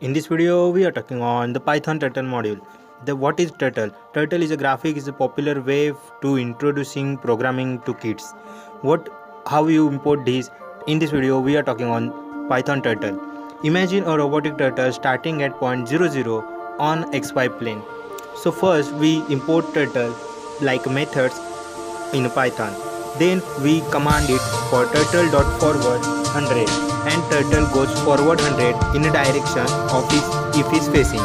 In this video, we are talking on the Python Turtle module. What is Turtle? Turtle is a graphic, is a popular way to introducing programming to kids. How you import this? In this video, we are talking on Python Turtle. Imagine a robotic turtle starting at point 00 on XY plane. So first, we import turtle like methods in Python. Then we command it for turtle.forward 100 and turtle goes forward 100 in a direction of if is facing,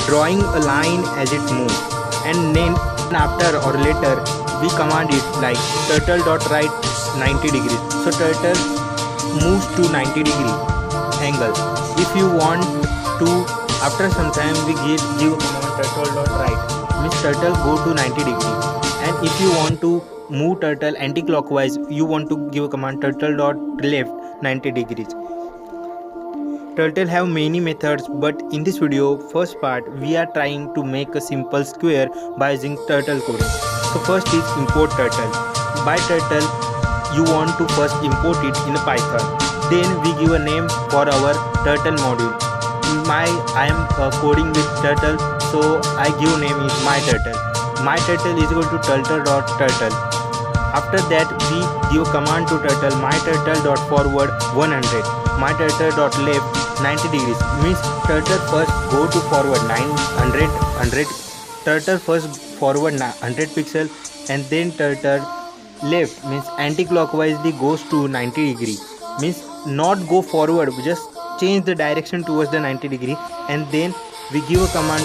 drawing a line as it moves. And then after or later we command it like turtle.right 90 degrees. So turtle moves to 90 degree angle. If you want to, after some time we give command turtle.right means turtle go to 90 degree. And if you want to move turtle anti-clockwise, you want to give a command turtle.left 90 degrees. Turtle have many methods, but in this video first part we are trying to make a simple square by using turtle coding. So first is import turtle. By turtle you want to first import it in Python. Then we give a name for our turtle module. I am coding with turtle, so I give name is my turtle. My turtle is equal to turtle.turtle. After that we give command to turtle my turtle.forward 100, my turtle.left 90 degrees means turtle first go to forward 100, turtle first forward 100 pixel and then turtle left means anti-clockwise goes to 90 degree, means not go forward, just change the direction towards the 90 degree. And then we give a command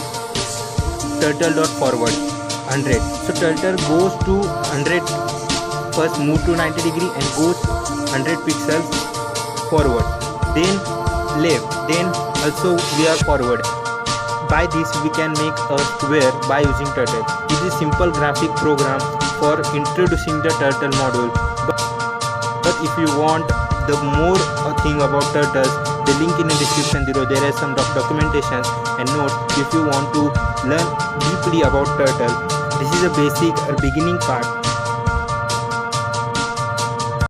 turtle.forward 100. So turtle goes to 100, first move to 90 degree and goes 100 pixels forward, then left, then also we are forward. By this we can make a square by using turtle. It is simple graphic program for introducing the turtle module. But if you want the more thing about turtles, the link in the description below, there are some documentation and notes if you want to learn deeply about turtle. This is a basic or beginning part.